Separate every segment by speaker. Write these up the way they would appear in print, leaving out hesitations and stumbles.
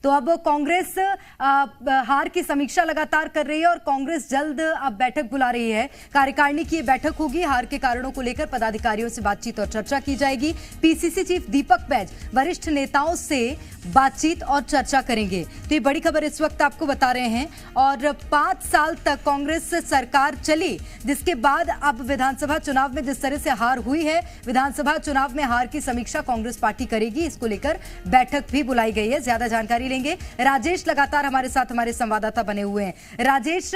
Speaker 1: तो अब कांग्रेस हार की समीक्षा लगातार कर रही है और कांग्रेस जल्द अब बैठक बुला रही है। कार्यकारिणी की बैठक होगी, हार के कारणों को लेकर पदाधिकारियों से बातचीत और चर्चा की जाएगी। पीसीसी चीफ दीपक बैज वरिष्ठ नेताओं से बातचीत और चर्चा करेंगे। तो ये बड़ी खबर इस वक्त आपको बता रहे हैं। और 5 साल तक कांग्रेस सरकार चली, जिसके बाद अब विधानसभा चुनाव में जिस तरह से हार हुई है, विधानसभा चुनाव में हार की समीक्षा कांग्रेस पार्टी करेगी। इसको लेकर बैठक भी बुलाई गई है। ज्यादा जानकारी लेंगे, राजेश लगातार हमारे साथ हमारे संवाददाता बने हुए हैं। राजेश,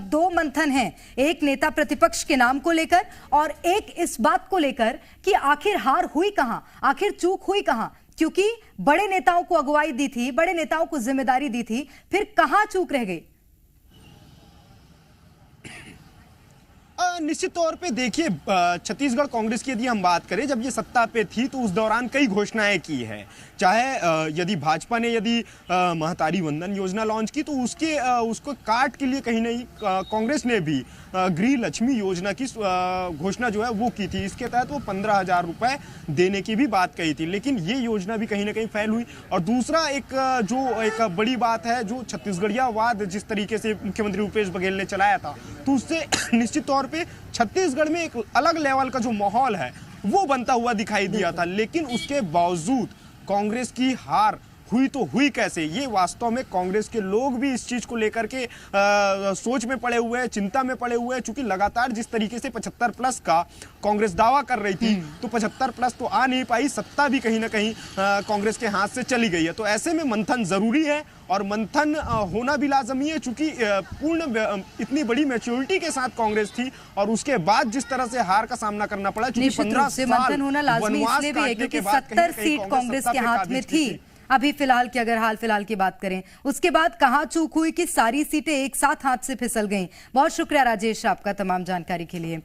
Speaker 1: 2 मंथन हैं, एक नेता प्रतिपक्ष के नाम को लेकर और एक इस बात को लेकर कि आखिर हार हुई कहां, आखिर चूक हुई कहां, क्योंकि बड़े नेताओं को अगुवाई दी थी, बड़े नेताओं को जिम्मेदारी दी थी, फिर कहां चूक रह गई?
Speaker 2: निश्चित तौर पे देखिए, छत्तीसगढ़ कांग्रेस की यदि हम बात करें, जब ये सत्ता पे थी तो उस दौरान कई घोषणाएं की है। चाहे यदि भाजपा ने यदि महतारी वंदन योजना लॉन्च की तो उसको काट के लिए कहीं नहीं कांग्रेस ने भी गृह लक्ष्मी योजना की घोषणा जो है वो की थी। इसके तहत वो 15,000 रुपए देने की भी बात कही थी, लेकिन ये योजना भी कहीं ना कहीं फेल हुई। और दूसरा एक बड़ी बात है, जो छत्तीसगढ़ियावाद जिस तरीके से मुख्यमंत्री भूपेश बघेल ने चलाया था, तो उससे निश्चित तौर पे छत्तीसगढ़ में एक अलग लेवल का जो माहौल है वो बनता हुआ दिखाई दिया था। लेकिन उसके बावजूद कांग्रेस की हार हुई तो हुई कैसे, ये वास्तव में कांग्रेस के लोग भी इस चीज को लेकर के सोच में पड़े हुए हैं, चिंता में पड़े हुए हैं। चूंकि लगातार जिस तरीके से 75 प्लस का कांग्रेस दावा कर रही थी, तो 75 प्लस तो आ नहीं पाई, सत्ता भी कहीं ना कहीं कांग्रेस के हाथ से चली गई है। तो ऐसे में मंथन जरूरी है और मंथन होना भी लाजमी है, चूंकि इतनी बड़ी मैच्योरिटी के साथ कांग्रेस थी और उसके बाद जिस तरह से हार का सामना करना पड़ा, चूंकि 15 साल
Speaker 1: मंथन होना लाजमी इसलिए भी है क्योंकि 70 सीट कांग्रेस के हाथ में थी अभी फिलहाल की। अगर हाल फिलहाल की बात करें, उसके बाद कहां चूक हुई कि सारी सीटें एक साथ हाथ से फिसल गईं। बहुत शुक्रिया राजेश आपका तमाम जानकारी के लिए।